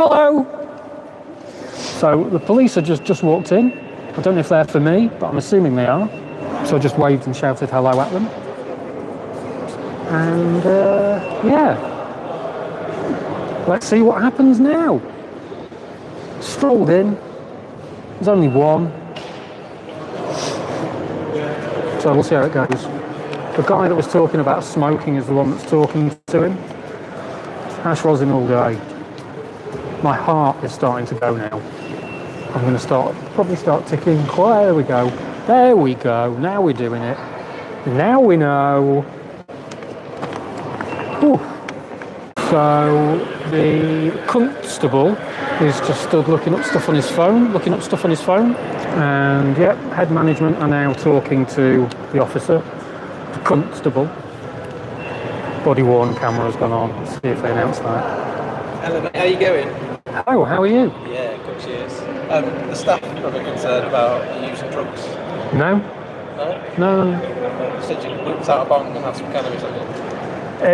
Hello! So the police had just walked in. I don't know if they're for me, but I'm assuming they are. So I just waved and shouted hello at them. And yeah, let's see what happens now. Strolled in. There's only one. So we'll see how it goes. The guy that was talking about smoking is the one that's talking to him. Hash rosin all day. My heart is starting to go now. I'm going to probably start ticking. There we go. There we go. Now we're doing it. Now we know. Whew. So the constable is just stood looking up stuff on his phone. And yeah, head management are now talking to the officer, the constable. Body worn camera's gone on. Let's see if they announce that. Hello mate, how you going? Hello, how are you? Yeah, good, cheers. The staff are a bit concerned about you using drugs. No? No. You said you whipped out a bong and had some cannabis on it.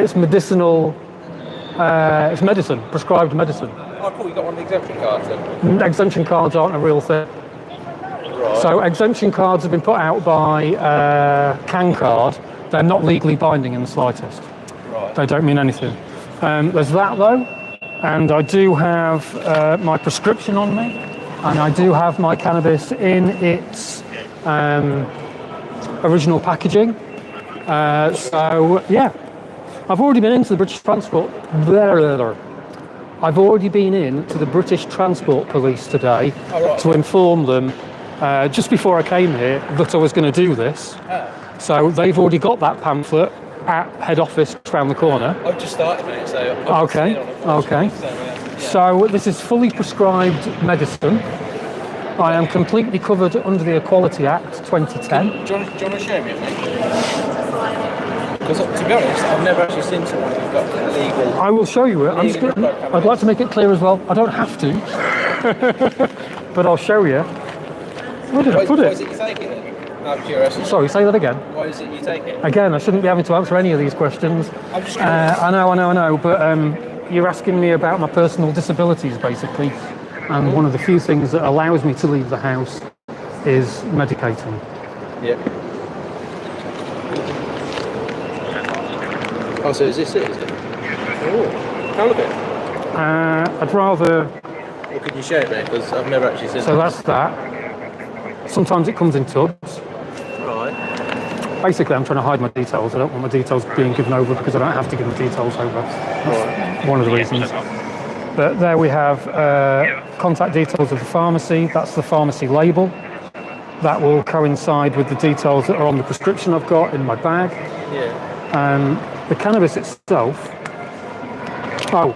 It's medicinal, it's medicine, prescribed medicine. Oh cool, you got one of the exemption cards then? Exemption cards aren't a real thing. Right. So exemption cards have been put out by CanCard. They're not legally binding in the slightest. Right. They don't mean anything. There's that though, and I do have my prescription on me, and I do have my cannabis in its original packaging. So yeah, I've already been into the British Transport. I've already been in to the British Transport Police today to inform them just before I came here that I was going to do this. So they've already got that pamphlet at head office around the corner. I've just started mate, so okay. So this is fully prescribed medicine. I am completely covered under the Equality Act 2010. Do you want to show me, mate? Because to be honest, I've never actually seen someone who's got legal... I will show you it. I'd like to make it clear as well. I don't have to. But I'll show you. Where did I put it? Why is it you take it then? Out of curiosity. Sorry, say that again. Why is it you take it? Again, I shouldn't be having to answer any of these questions. I'm just I know, but you're asking me about my personal disabilities, basically. And one of the few things that allows me to leave the house is medicating. Yeah. Oh, so is this it? Is it? Oh, how look at it? I'd rather... Well, could you show it, mate? Because I've never actually seen it. So that's that. Sometimes it comes in tubs. Right. Basically, I'm trying to hide my details. I don't want my details being given over because I don't have to give the details over. That's one of the reasons. But there we have contact details of the pharmacy. That's the pharmacy label. That will coincide with the details that are on the prescription I've got in my bag. Yeah. The cannabis itself. Oh,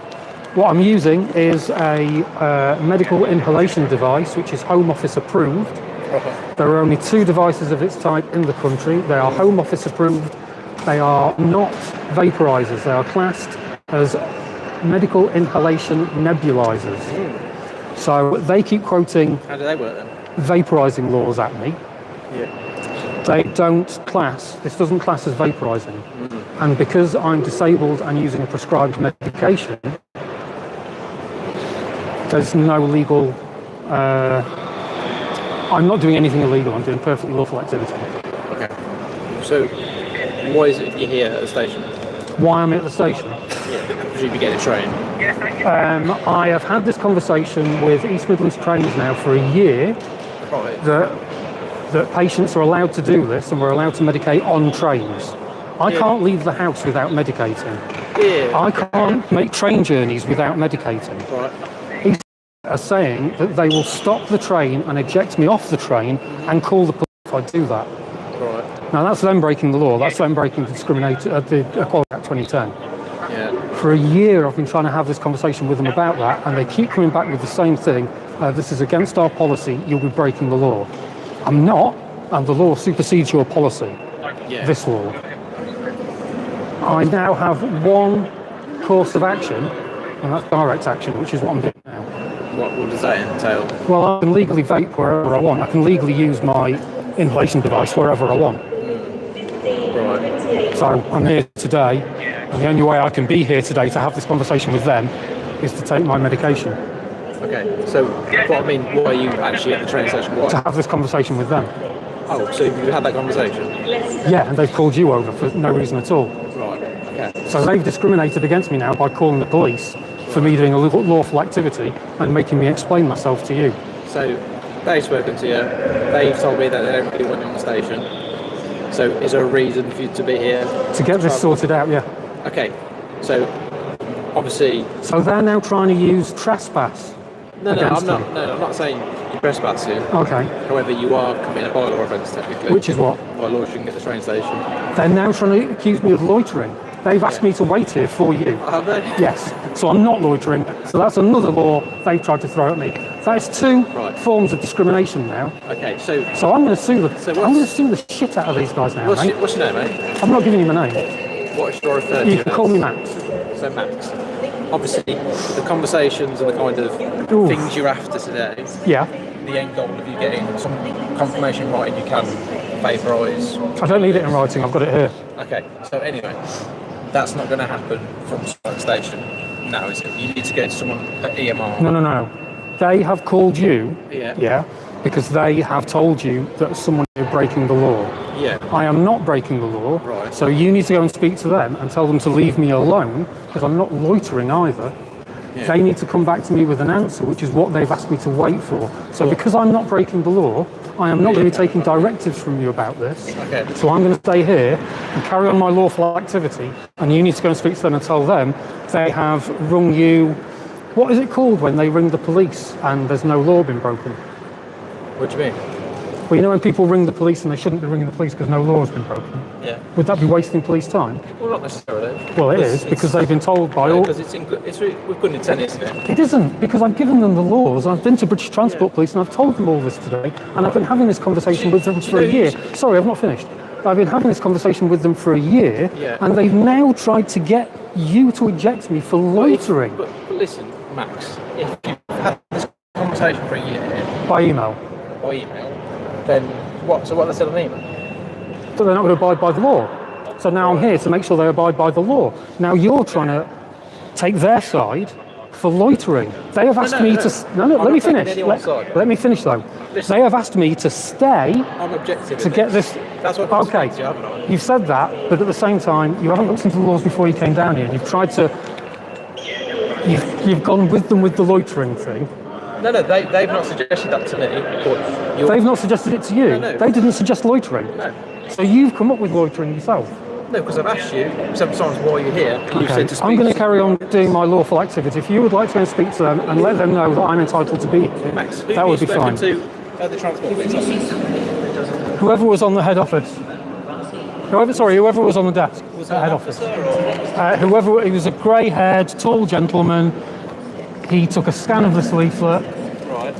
what I'm using is a medical inhalation device, which is Home Office approved. There are only 2 devices of its type in the country. They are Home Office approved. They are not vaporizers. They are classed as medical inhalation nebulizers. So they keep quoting How do they work then? vaporizing laws at me. Yeah. They don't class, this doesn't class as vaporizing. And because I'm disabled and using a prescribed medication, there's no legal, I'm not doing anything illegal, I'm doing perfectly lawful activity. Okay. So, why is it you're here at the station? Why I'm at the station? Yeah, should you be getting a train? I have had this conversation with East Midlands Trains now for a year. Right. That patients are allowed to do this and we're allowed to medicate on trains. I can't leave the house without medicating. Yeah. I can't make train journeys without medicating. Right. East are saying that they will stop the train and eject me off the train and call the police if I do that. Right. Now that's them breaking the law. That's them breaking the Equality Act 2010. Yeah. For a year I've been trying to have this conversation with them about that, and they keep coming back with the same thing. This is against our policy, you'll be breaking the law. I'm not, and the law supersedes your policy, this law. I now have one course of action, and that's direct action, which is what I'm doing now. What does that entail? Well, I can legally vape wherever I want. I can legally use my inhalation device wherever I want. Right. So I'm here today, and the only way I can be here today to have this conversation with them is to take my medication. Okay, so what I mean, why are you actually at the train station? To Why? have this conversation with them. Oh, so you had that conversation? Yeah, and they've called you over for no reason at all. Right, okay. So they've discriminated against me now by calling the police for me doing a lawful activity and making me explain myself to you. So they've spoken to you, they've told me that they don't really want you on the station. So is there a reason for you to be here? To get this sorted out, yeah. Okay, so obviously... So they're now trying to use trespass. No, I'm not saying you're trespassing. Okay. However, you are committing a bylaw offence technically. Which is what? By loitering at the train station. They're now trying to accuse me of loitering. They've asked me to wait here for you. Have they? Yes. So I'm not loitering. So that's another law they've tried to throw at me. That is two forms of discrimination now. Okay, so I'm going to sue the. So I'm going to sue the shit out of these guys now. what's mate. your name, mate? I'm not giving you my name. What is your referred You to? can call me Max. So Max. Obviously, the conversations and the kind of Ooh. things you're after today. Yeah. The end goal of you getting some confirmation writing you can vaporize. I don't need it in writing. I've got it here. Okay. So anyway, that's not going to happen from Strike Station now, is it? You need to go to someone at EMR. No. They have called you. Yeah. Yeah. Because they have told you that someone is breaking the law. Yeah. I am not breaking the law. Right. So you need to go and speak to them and tell them to leave me alone because I'm not loitering either. Yeah. They need to come back to me with an answer, which is what they've asked me to wait for. So because I'm not breaking the law, I am not going to be taking directives from you about this. Okay. So I'm going to stay here and carry on my lawful activity, and you need to go and speak to them and tell them they have rung you. What is it called when they ring the police and there's no law been broken? What do you mean? Well, you know when people ring the police and they shouldn't be ringing the police because no law has been broken? Yeah. Would that be wasting police time? Well, not necessarily. Well, it is, because they've been told by all... Because it's with good intent, isn't it? It isn't, because I've given them the laws. I've been to British Transport Police and I've told them all this today, and I've been having this conversation with them for a year. Sorry, I've not finished. I've been having this conversation with them for a year, and they've now tried to get you to eject me for loitering. But listen, Max, if you've had this conversation for a year... By email. By email, then what? So what they said on email? So they're not going to abide by the law. So now I'm here to make sure they abide by the law. Now you're trying to take their side for loitering. They have asked me to... No, let me finish. Let me finish though. Listen. They have asked me to stay I'm objective to get this... That's what Okay, you, haven't I? you've said that, but at the same time, you haven't looked into the laws before you came down here. You've tried to... You've gone with them with the loitering thing. No, they've not suggested that to me. But They've not suggested it to you. No. They didn't suggest loitering. No. So you've come up with loitering yourself. No, because I've asked you several times why you're here. And you've said to speak. I'm going to carry on doing my lawful activity. If you would like to go and speak to them and let them know that I'm entitled to be here, Max, that would be fine. To, the transport police office? Whoever was on the head office. Whoever was on the desk Was at that head an office. officer or... He was a grey-haired, tall gentleman. He took a scan of this leaflet. Right.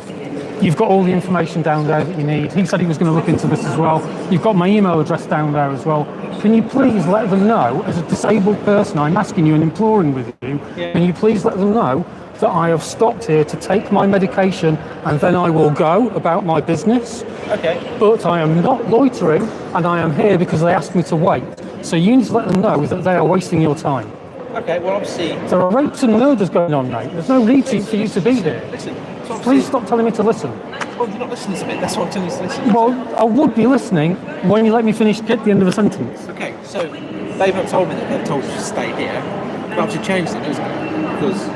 You've got all the information down there that you need. He said he was going to look into this as well. You've got my email address down there as well. Can you please let them know, as a disabled person, I'm asking you and imploring with you, can you please let them know that I have stopped here to take my medication and then I will go about my business. Okay. But I am not loitering and I am here because they asked me to wait. So you need to let them know that they are wasting your time. Okay, well, obviously... There are rapes and murders going on, mate. There's no need for you to be here. Listen. Please stop telling me to listen. Well, you're not listening to me. That's what I'm telling you to listen. Well, I would be listening when you let me finish, get the end of a sentence. Okay, so they've not told me that they've told you to stay here. But obviously change that, doesn't it? Because...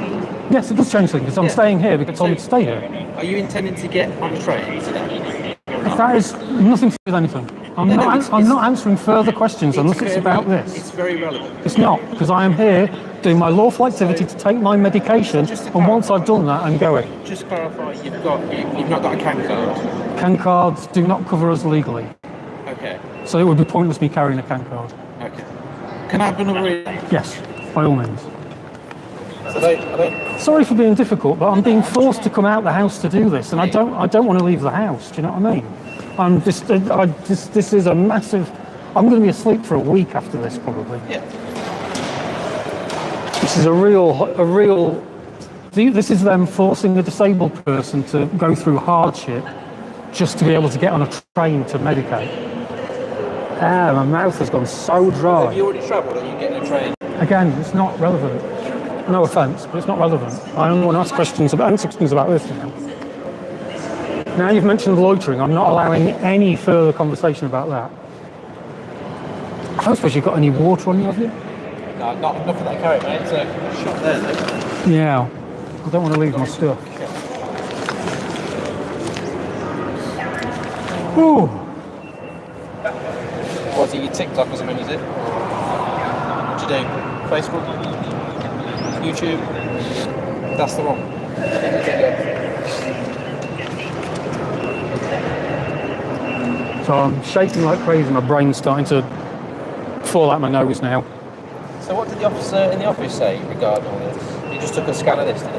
Yes, it does change things, because I'm staying here because they told me to stay here. Are you intending to get on the train today? That is nothing to do with anything. I'm not answering further questions unless it's about this. It's very relevant. It's not, because I am here doing my lawful activity to take my medication, and once I've done that, I'm going. Just to clarify, you've not got a CAN card. CAN cards do not cover us legally. Okay. So it would be pointless me carrying a CAN card. Okay. Can I have another read? Yes, by all means. So I don't... Sorry for being difficult, but I'm being forced to come out the house to do this, and I don't want to leave the house. Do you know what I mean? This is a massive. I'm going to be asleep for a week after this, probably. Yeah. This is a real. This is them forcing a disabled person to go through hardship just to be able to get on a train to medicate. My mouth has gone so dry. Have you already travelled? Are you getting a train? Again, it's not relevant. No offence, but it's not relevant. I only want to answer questions about this now. Now you've mentioned loitering, I'm not allowing any further conversation about that. I don't suppose you've got any water on you, have you? No, not enough of that carrot, mate. It's a shot there, though. Yeah, I don't want to leave my stuff. Ooh. What's it, your TikTok or something, is it? What do you do? Facebook? YouTube? That's the one. So I'm shaking like crazy, my brain's starting to fall out my nose now. So what did the officer in the office say regarding all this? He just took a scan of this, did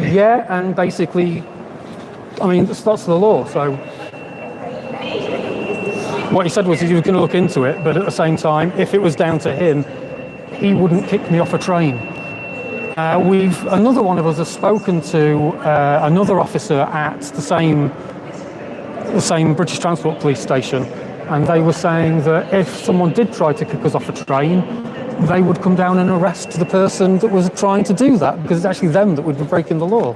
he? Yeah, and basically, I mean, that's the law, so what he said was he was going to look into it, but at the same time, if it was down to him, he wouldn't kick me off a train. Another one of us has spoken to another officer at the same British Transport Police station, and they were saying that if someone did try to kick us off a train, they would come down and arrest the person that was trying to do that, because it's actually them that would be breaking the law.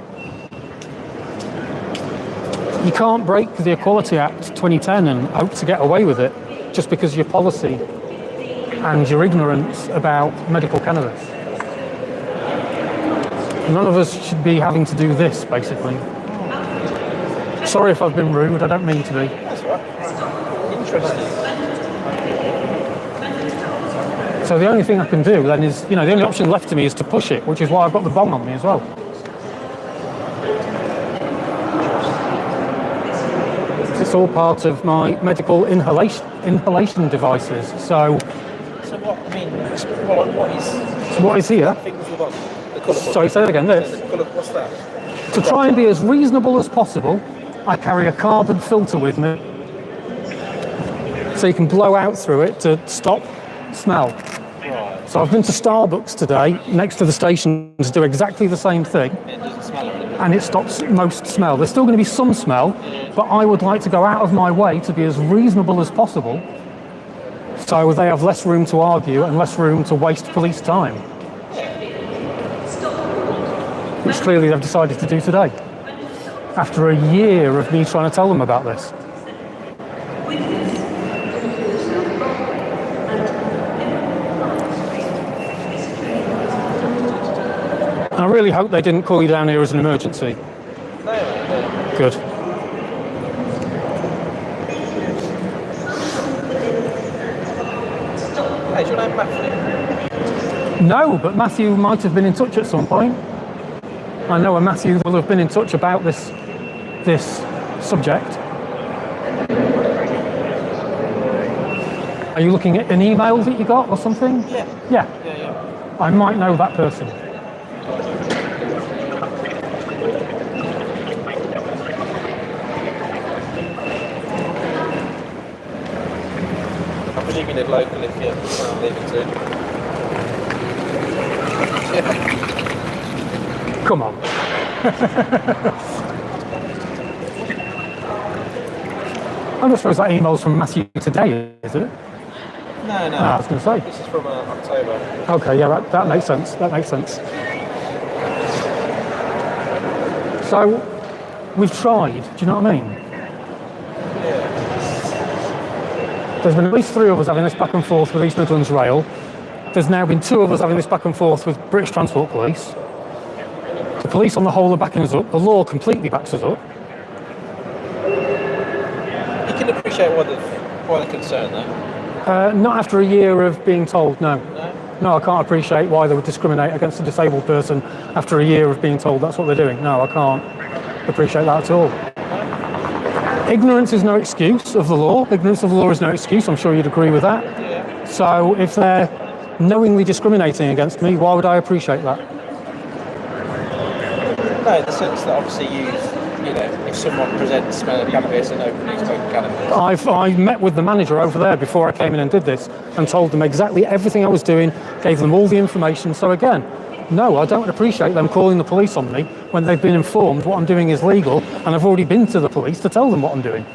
You can't break the Equality Act 2010 and hope to get away with it just because your policy and your ignorance about medical cannabis. None of us should be having to do this, basically. Sorry if I've been rude, I don't mean to be. That's right. Interesting. So the only thing I can do then is, the only option left to me is to push it, which is why I've got the bong on me as well. It's all part of my medical inhalation devices. So what? I mean, what is here? Sorry, say that again. What's that? To try and be as reasonable as possible, I carry a carbon filter with me, so you can blow out through it to stop smell. Right. So I've been to Starbucks today, next to the station, to do exactly the same thing. It doesn't smell or anything. And it stops most smell. There's still going to be some smell, but I would like to go out of my way to be as reasonable as possible, so they have less room to argue and less room to waste police time. Which clearly they've decided to do today, after a year of me trying to tell them about this. I really hope they didn't call you down here as an emergency. No. Good. Hey, do you know Matthew? No, but Matthew might have been in touch at some point. I know a Matthew will have been in touch about this subject. Are you looking at an email that you got or something? Yeah. I might know that person. I presume you live local if you're leaving too. Come on. I don't suppose that email's from Matthew today, is it? No. I was going to say. This is from October. Okay, yeah, that makes sense. That makes sense. So, we've tried. Do you know what I mean? Yeah. There's been at least 3 of us having this back and forth with East Midlands Rail. There's now been 2 of us having this back and forth with British Transport Police. The police on the whole are backing us up. The law completely backs us up. You can appreciate why they're concerned, though. Not after a year of being told, no. No, I can't appreciate why they would discriminate against a disabled person after a year of being told that's what they're doing. No, I can't appreciate that at all. Ignorance is no excuse of the law. Ignorance of the law is no excuse. I'm sure you'd agree with that. Yeah. So if they're knowingly discriminating against me, why would I appreciate that? No, in the sense that obviously if someone presents smelling cannabis and openly smoking cannabis. I met with the manager over there before I came in and did this and told them exactly everything I was doing, gave them all the information. So again, no, I don't appreciate them calling the police on me when they've been informed what I'm doing is legal and I've already been to the police to tell them what I'm doing.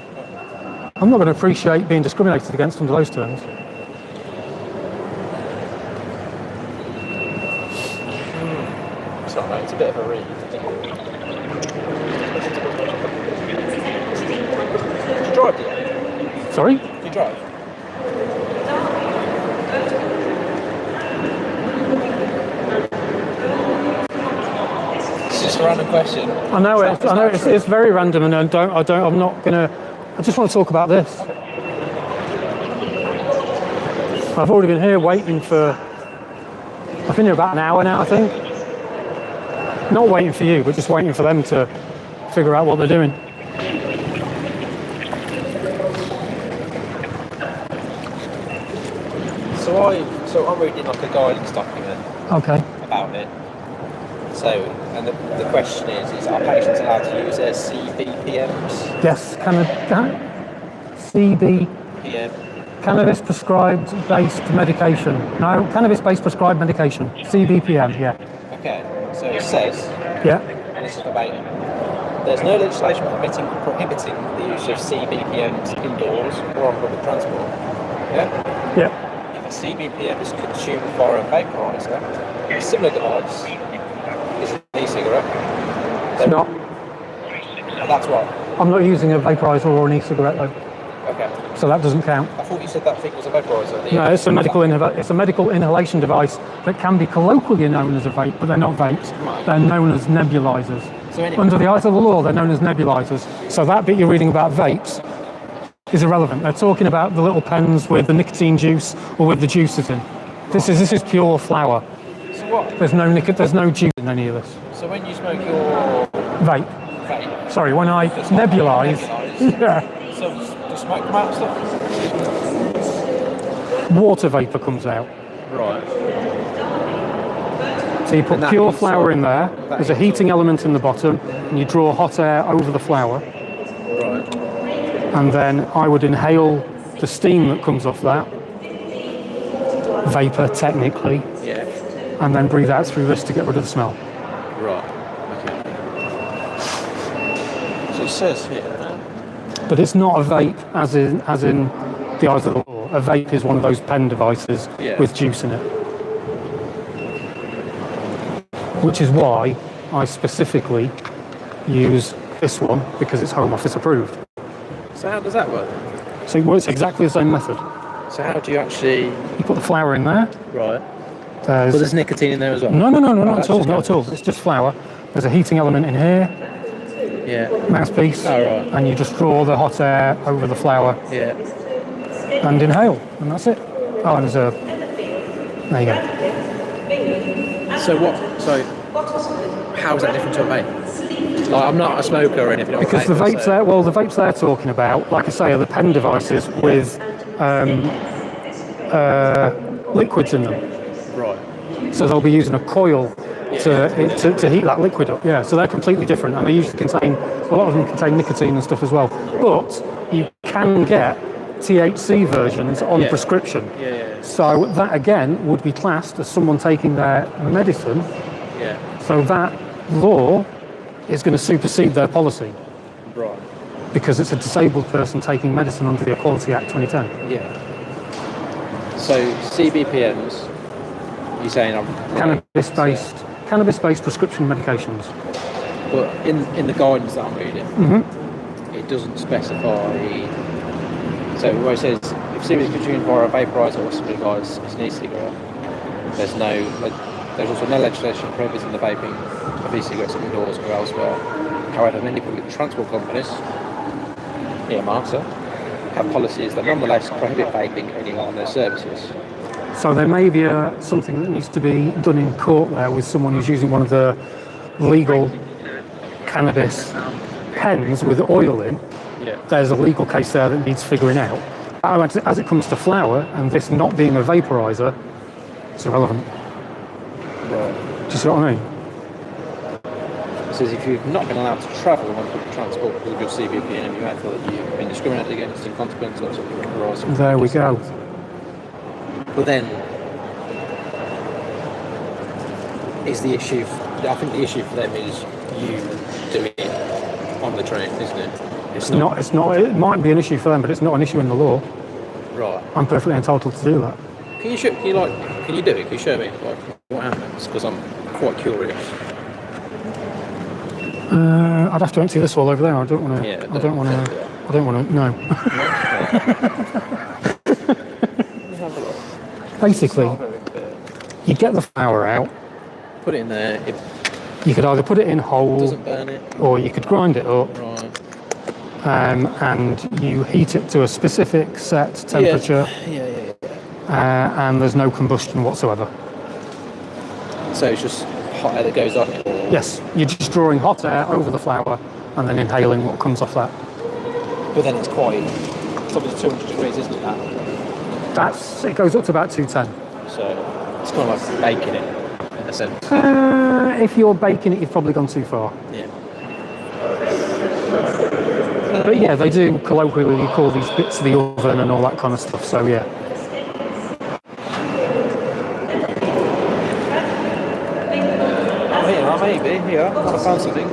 I'm not going to appreciate being discriminated against under those terms. one, mate. It's a bit of a read. Do you drive, do you? Sorry? Do you drive? It's just a random question. I know it's very random, and I'm not gonna. I just want to talk about this. I've already been here waiting for. I've been here about an hour now, I think. Not waiting for you, but just waiting for them to figure out what they're doing. So I'm reading like a guidance document Okay. about it. So, and the question is are patients allowed to use their CBPMs? Yes. CB. PM. Cannabis prescribed based medication. No, cannabis based prescribed medication. CBPM. Yeah. Okay. So it says, Yeah. and this is verbatim, there's no legislation prohibiting the use of CBPMs indoors or on public transport. Yeah? Yeah. If a CBPM is consumed via a vaporizer, a similar device is an e-cigarette. It's not. And that's what. I'm not using a vaporizer or an e-cigarette though, Okay. so that doesn't count. I thought you said that thing was a vaporizer. No, it's a medical inhalation device that can be colloquially known as a vape, but they're not vapes. They're known as nebulizers. So anyway, Under the eyes of the law, they're known as nebulizers. So that bit you're reading about vapes is irrelevant. They're talking about the little pens with the nicotine juice or with the juices in. This is pure flower. so what? There's no juice in any of this. So when you smoke your Vape. vape, Sorry, when I nebulize. Yeah. so does smoke come out and stuff? Water vapor comes out. Right. So you put And that pure is flour in there, that there's a is heating element in the bottom, and you draw hot air over the flour, Right. and then I would inhale the steam that comes off that, vapor technically, Yeah. and then breathe out through this to get rid of the smell. Right. Okay. So it says here. But it's not a vape as in the eyes of the law. A vape is one of those pen devices Yeah. with juice in it. Which is why I specifically use this one, because it's Home Office approved. So how does that work? So it works exactly the same method. So how do you actually? You put the flour in there. Right. There's Well, there's nicotine in there as well. no, not that's at all, just not at all. It's just flour. There's a heating element in here, Yeah. mouthpiece, Oh, right. and you just draw the hot air over the flour Yeah. and inhale, and that's it. Oh, and there's a. There you go. So what? So how is that different to a vape? Like, I'm not a smoker or anything. Because the vapes the vapes they're talking about, like I say, are the pen devices with liquids in them. Right. So they'll be using a coil to heat that liquid up. Yeah, so they're completely different, and they usually contain a lot of them contain nicotine and stuff as well. But you can get THC versions on Yeah. prescription. Yeah. So that again would be classed as someone taking their medicine. Yeah. So that law is going to supersede their policy Right. because it's a disabled person taking medicine under the Equality Act 2010. Yeah. So CBPMs, you're saying I'm Cannabis-based prescription medications. But in the guidance that I'm reading, it doesn't specify. So where it says if CBD is consumed via a vaporizer or similar device, it's an e-cigarette. There's also no legislation prohibiting the vaping of e-cigarettes indoors or elsewhere. However, many public transport companies, Marta, have policies that nonetheless prohibit vaping only on their services. So there may be something that needs to be done in court there with someone who's using one of the legal cannabis pens with oil in. Yeah. There's a legal case there that needs figuring out. As it comes to flour and this not being a vaporizer, it's irrelevant. Right. Do you see what I mean? It says if you've not been allowed to travel on public transport because of your CBPM, you might feel that you've been discriminated against in consequence of your rights. There we go. But then, is the issue? I think the issue for them is you doing it on the train, isn't it? It's not. It might be an issue for them, but it's not an issue in the law. Right. I'm perfectly entitled to do that. Can you do it? Can you show me like what happens? Because I'm quite curious. I'd have to empty this all over there. I don't want to. Yeah, I don't want to. I don't want to. No. Basically, you get the flour out. Put it in there. It You could either put it in whole, doesn't burn it. or you could grind it up, Right. and you heat it to a specific set temperature, Yeah. and there's no combustion whatsoever. So it's just hot air that goes on it. Yes, you're just drawing hot air over the flour and then inhaling what comes off that. But then it's quite. It's obviously 200 degrees, isn't it? It goes up to about 210. So it's kind of like baking it in a sense. If you're baking it, you've probably gone too far. Yeah. But yeah, they do colloquially call these bits the oven and all that kind of stuff. So yeah. Maybe here I found something.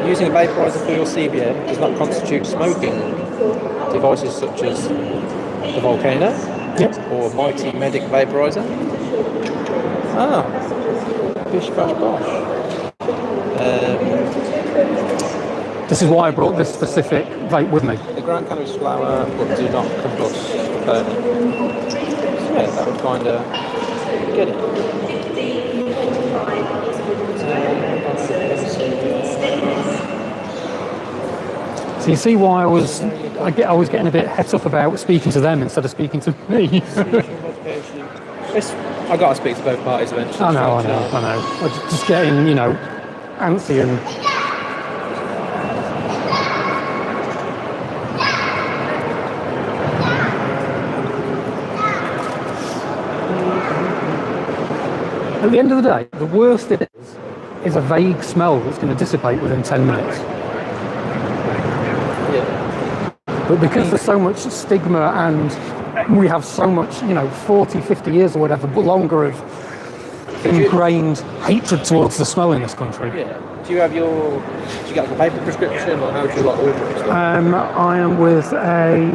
Using a vaporizer for your CBM does not constitute smoking. Devices such as the Volcano or Mighty Medic vaporizer. Ah, bish bash bosh. This is why I brought this specific vape with me. The ground cannabis flower but do not combust for burning. So yeah, that would kind of get it. So you see why I was getting a bit het up about speaking to them instead of speaking to me. I got to speak to both parties eventually. I know. I'm just getting, antsy and. At the end of the day, the worst it is a vague smell that's going to dissipate within 10 minutes. Yeah. But because there's so much stigma and we have so much, 40, 50 years or whatever, but longer of ingrained hatred towards the smell in this country. Yeah. Do you get like a paper prescription or how do you like order it? I am with a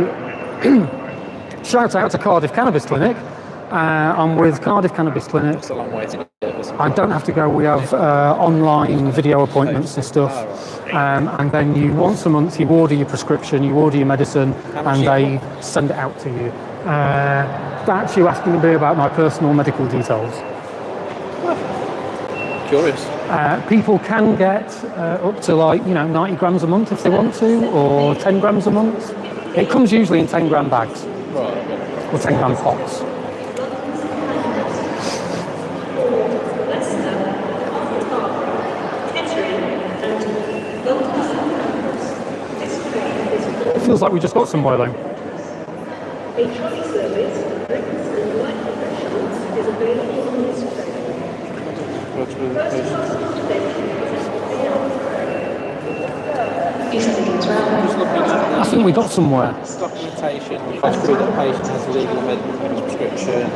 shout out to Cardiff Cannabis Clinic. I'm with Cardiff Cannabis Clinic. It's a long way to get. I don't have to go. We have online video appointments and stuff. And then once a month, you order your prescription, you order your medicine, and they send it out to you. That's you asking me about my personal medical details. Curious. People can get up to 90 grams a month if they want to, or 10 grams a month. It comes usually in 10 gram bags, Right. or 10 gram pots. It feels like we just got somewhere though. I think we got somewhere. Documentation. Flash proof that patient has a legal medical prescription.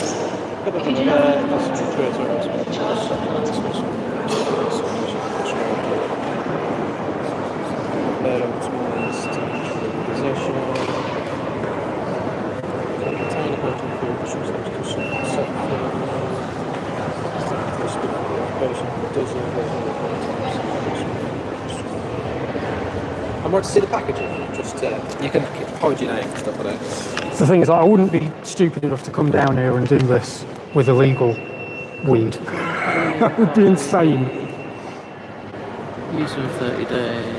I want to see the packaging. Just you can hold your name and stuff like that. The thing is, I wouldn't be stupid enough to come down here and do this with illegal weed. That would be insane. Use for 30 days.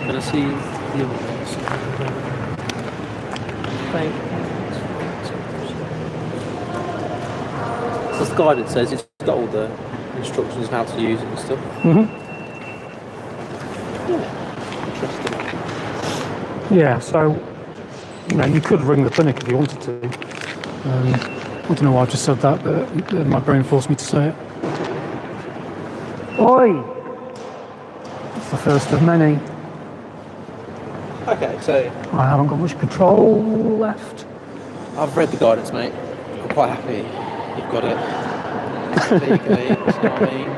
Can I see the other ones? So the guide says it's got all the instructions on how to use it and stuff. Interesting. Yeah, so you could ring the clinic if you wanted to. I don't know why I just said that, but my brain forced me to say it. Oi! It's the first of many. Okay, so I haven't got much control left. I've read the guidance, mate. I'm quite happy you've got it. Legally, you know what I mean?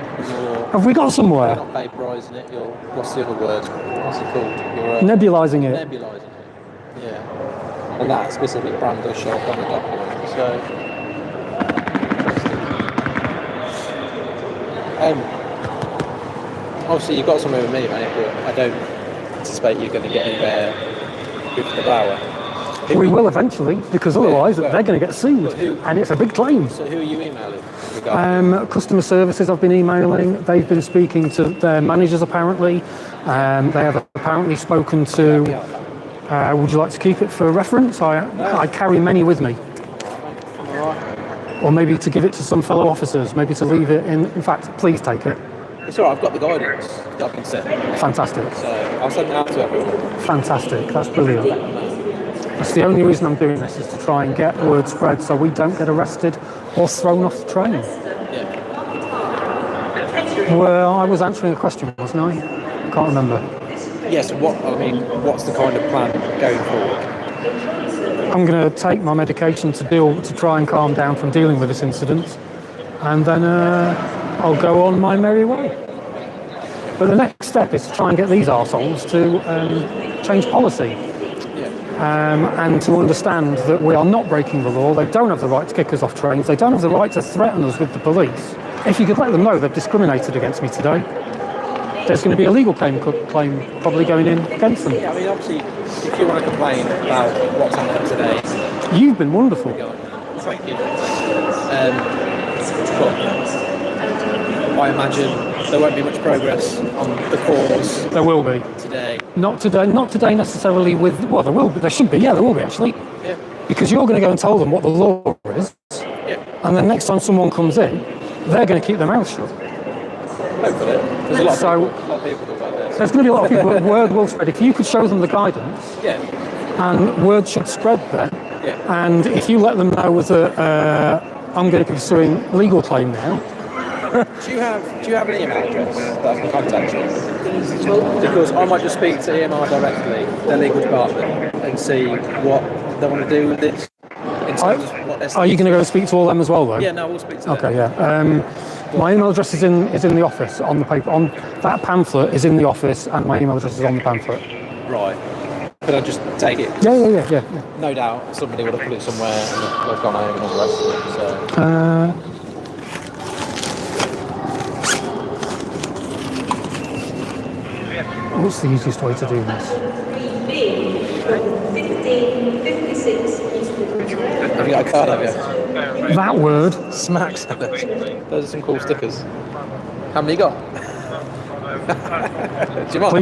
Have we got somewhere? You're not vaporising it, what's the other word? What's it called? You're Nebulizing it. Nebulizer it. Yeah. And that specific brand does show up on the document. So Obviously, you've got somewhere with me, mate, but I don't anticipate you're going to get anywhere with the blower. We will eventually, because otherwise they're going to get sued, and it's a big claim. So who are you emailing? Customer services I've been emailing. They've been speaking to their managers apparently. They have apparently spoken to... would you like to keep it for reference? I carry many with me. Or maybe to give it to some fellow officers, maybe to leave it in fact, please take it. It's all right, I've got the guidance that I've been sent. Fantastic. So I'll send it out to everyone. Fantastic, that's brilliant. That's the only reason I'm doing this, is to try and get word spread so we don't get arrested or thrown off the train. Yeah. Well, I was answering a question, wasn't I? Can't remember. Yes, what's the kind of plan going forward? I'm going to take my medication to try and calm down from dealing with this incident, and then I'll go on my merry way. But the next step is to try and get these arseholes to change policy. And to understand that we are not breaking the law. They don't have the right to kick us off trains. They don't have the right to threaten us with the police. If you could let them know they've discriminated against me today, there's going to be a legal claim probably going in against them. Yeah, I mean, obviously, if you want to complain about what's happened today... You've been wonderful. Thank you. But I imagine there won't be much progress on the cause. There will be. Today. Not today necessarily with... Well, there will be. There should be. Yeah, there will be, actually. Yeah. Because you're going to go and tell them what the law is. Yeah. And then next time someone comes in, they're going to keep their mouth shut. Hopefully. There's a lot of people about this. There's going to be a lot of people, but word will spread. If you could show them the guidance, and word should spread then. Yeah. And if you let them know that I'm going to be pursuing legal claim now. Do you have an email address that I can contact you? Because I might just speak to EMR directly, their legal department, and see what they want to do with this. Are you going to go and speak to all them as well, though? Yeah, no, we'll speak to them. Okay, yeah. My email address is in the office on the paper. On that pamphlet is in the office, and my email address is on the pamphlet. Right. Could I just take it? Yeah. No doubt somebody would have put it somewhere and they've gone home and all the rest of it. So. What's the easiest way to do this? Have you got a card, have you? That word. Smacks. Those are some cool stickers. How many you got? Do you mind?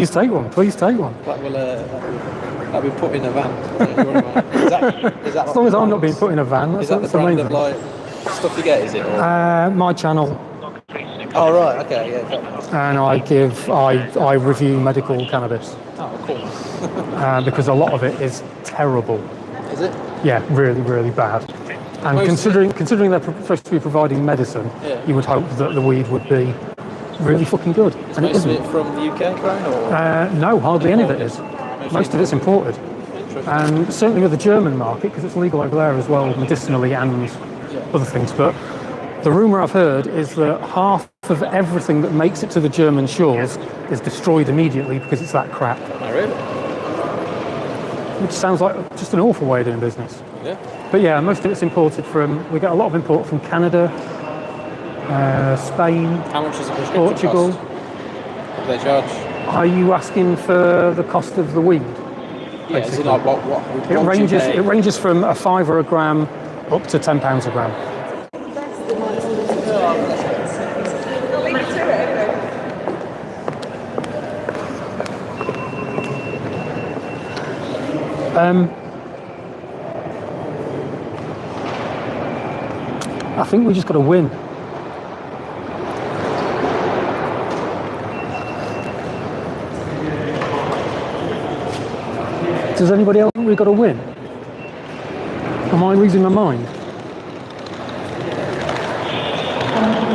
Please take one. That'll be put in a van. Is that as long as I'm not being put in a van. Is that the brand of stuff you get, is it? Or? My channel. Oh, right, okay, yeah. And I review medical cannabis. Oh, cool. Because a lot of it is terrible. Is it? Yeah, really, really bad. And considering they're supposed to be providing medicine, you would hope that the weed would be really fucking good. And most of it from the UK, Crown, or? No, hardly any of it is. Most of it's imported. And certainly with the German market, because it's legal over there as well, medicinally and other things. But the rumour I've heard is that half of everything that makes it to the German shores is destroyed immediately because it's that crap. Oh, really? Which sounds like just an awful way of doing business. Yeah. But yeah, most of it's imported from... We get a lot of import from Canada, Spain, How much does a prescription Portugal. cost? What do they charge? Are you asking for the cost of the weed? Yeah, is it like what It ranges from a £5 a gram up to £10 a gram. I think we just got to win. Does anybody else think we've got to win? Am I losing my mind?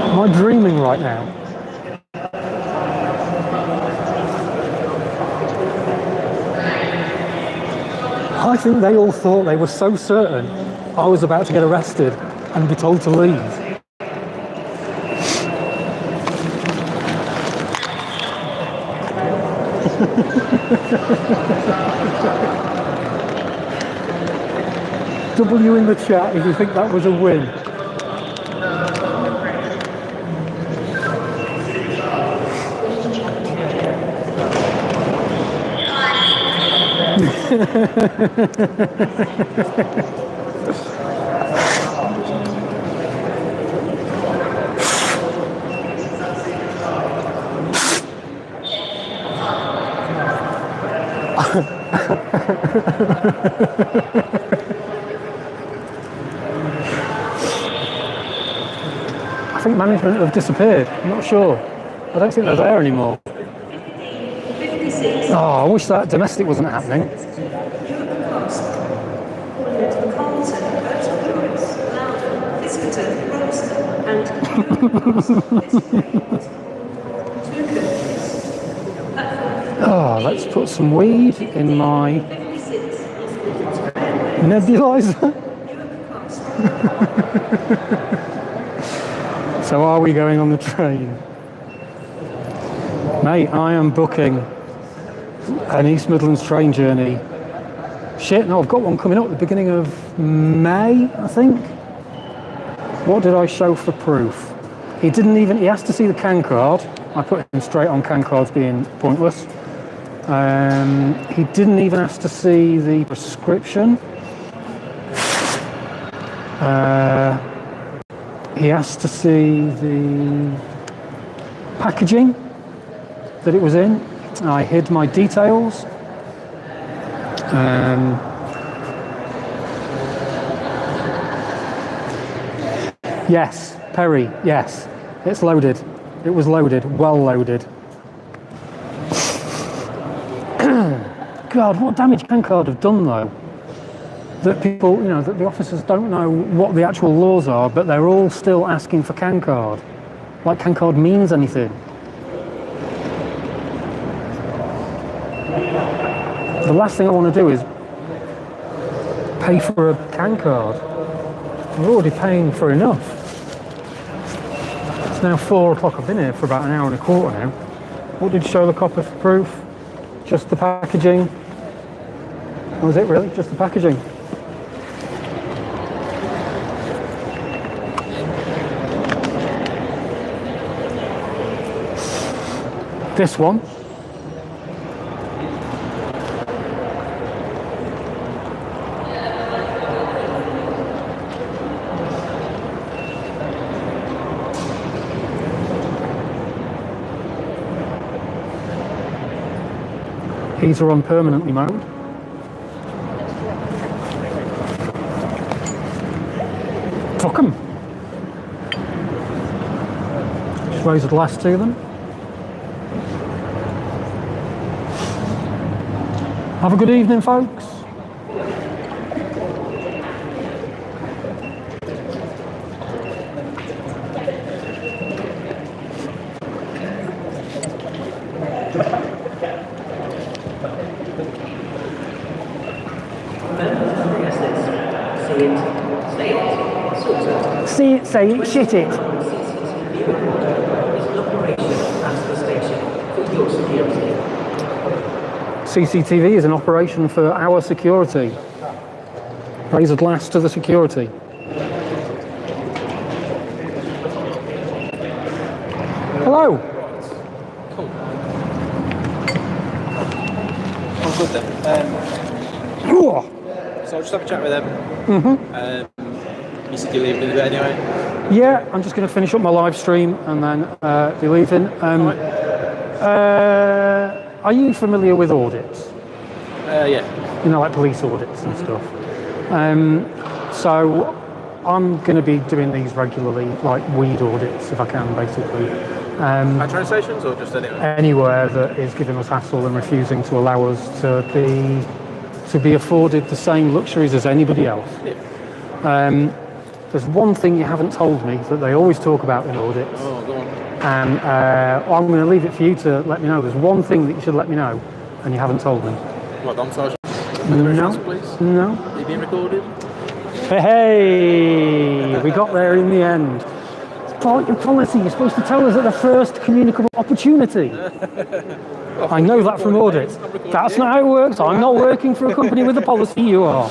Am I dreaming right now? I think they all thought they were so certain I was about to get arrested and be told to leave. W in the chat if you think that was a win. I think management have disappeared. I'm not sure. I don't think they're there anymore. Oh, I wish that domestic wasn't happening. Oh, let's put some weed in my nebulizer. So are we going on the train? Mate, I am booking an East Midlands train journey. Shit, no, I've got one coming up at the beginning of May, I think. What did I show for proof? He asked to see the CAN card. I put him straight on CAN cards being pointless. He didn't even ask to see the prescription. He asked to see the packaging that it was in. I hid my details. Yes, Perry, yes. It's loaded. It was loaded, well loaded. God, what damage CAN card have done though? That people, that the officers don't know what the actual laws are, but they're all still asking for CAN card. Like CAN card means anything. The last thing I want to do is pay for a CAN card. We're already paying for enough. It's now 4 o'clock. I've been here for about an hour and a quarter now. What did you show the copper for proof? Just the packaging. That was it really, just the packaging. This one. Heater on permanently mode. Fuck 'em. Just raise the glass to them. Have a good evening, folks. See it, say it, shit it. CCTV is an operation for our security. Raise a glass to the security. Hello. Cool. Oh, good then. So I'll just have a chat with them. You said you're leaving in a bit anyway? Yeah, I'm just going to finish up my live stream and then be leaving. Are you familiar with audits? Yeah. Like police audits and stuff. So I'm going to be doing these regularly, like weed audits if I can, basically. At train stations or just anywhere? Anywhere that is giving us hassle and refusing to allow us to be afforded the same luxuries as anybody else. Yeah. There's one thing you haven't told me that they always talk about in audits. Oh, go on. And I'm going to leave it for you to let me know. There's one thing that you should let me know, and you haven't told me. What, Dom Sergeant? No. Please? No. Are you being recorded? Hey, we got there in the end. It's part of your policy. You're supposed to tell us at the first communicable opportunity. I know that from audits. That's not how it works. I'm not working for a company with a policy. You are.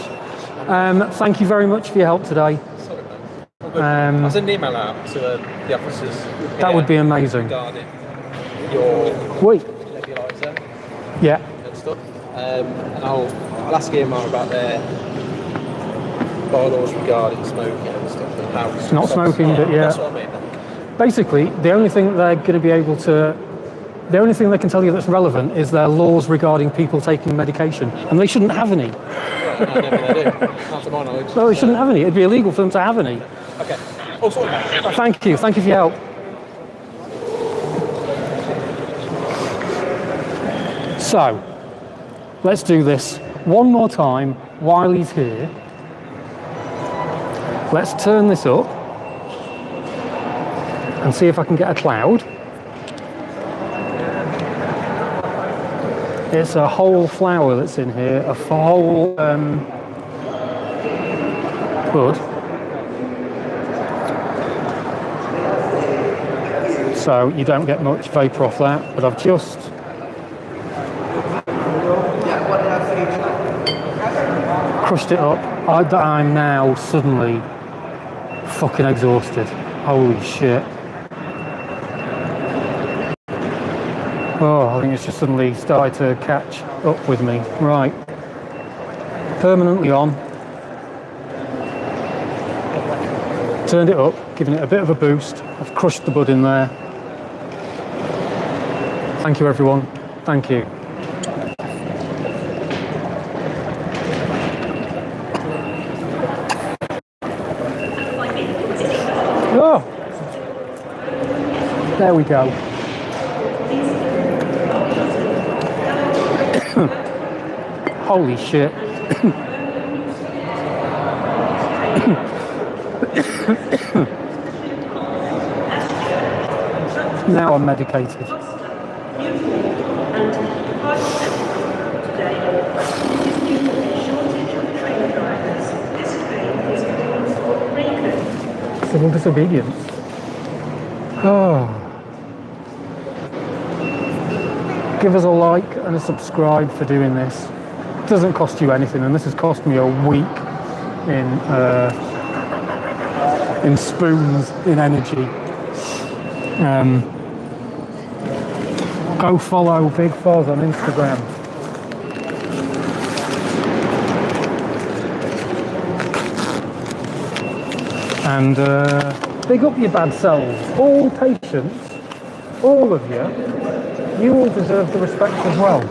Thank you very much for your help today. I'll send an email out to the officers. That would be amazing. Regarding your Wait. nebulizer Yeah. and stuff. And I'll ask EMR about their bylaws regarding smoking and stuff. And how It's not smoking, but yeah. That's what I mean. Basically, the only thing they're going to be able to, the only thing they can tell you that's relevant is their laws regarding people taking medication, and they shouldn't have any. I don't know if they do. Not to my knowledge. No, they shouldn't have any. It'd be illegal for them to have any. Okay. Oh, sorry. Thank you for your help. So, let's do this one more time while he's here. Let's turn this up and see if I can get a cloud. It's a whole flower that's in here, a whole bud. So you don't get much vapour off that, but I've just crushed it up. I'm now suddenly fucking exhausted. Holy shit. Oh, I think it's just suddenly started to catch up with me. Right. Permanently on. Turned it up, giving it a bit of a boost. I've crushed the bud in there. Thank you, everyone. Thank you. Oh! There we go. Holy shit. Now I'm medicated. Civil disobedience. Oh. Give us a like and a subscribe for doing this. It doesn't cost you anything, and this has cost me a week in spoons, in energy. Go follow Big Foz on Instagram. And big up your bad selves. All patients, all of you, you all deserve the respect as well.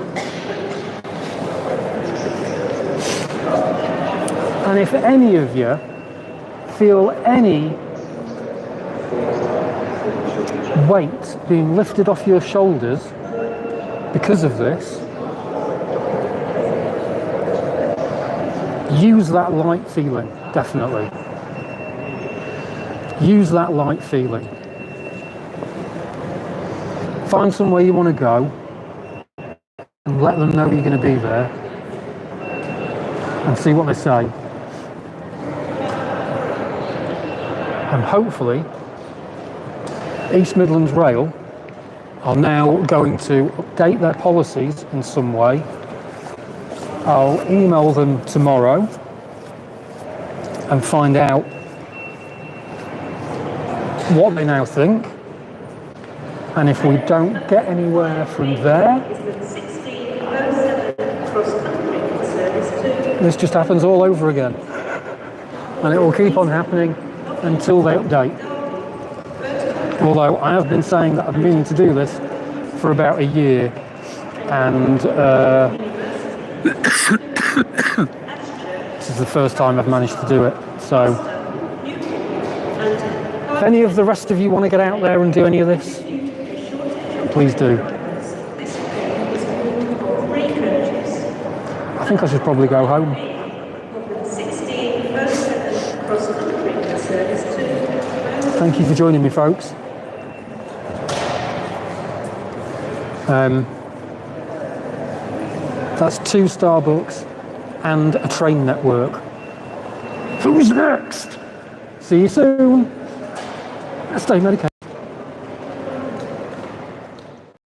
And if any of you feel any weight being lifted off your shoulders because of this, use that light feeling, definitely. Use that light feeling. Find somewhere you want to go and let them know you're going to be there and see what they say. And hopefully East Midlands Rail are now going to update their policies in some way. I'll email them tomorrow and find out what they now think, and if we don't get anywhere from there, this just happens all over again, and it will keep on happening until they update. Although I have been saying that I've been meaning to do this for about a year, and this is the first time I've managed to do it. So if any of the rest of you want to get out there and do any of this, please do. I think I should probably go home. Thank you for joining me, folks. That's 2 Starbucks and a train network. Who's next? See you soon. Stay medicated.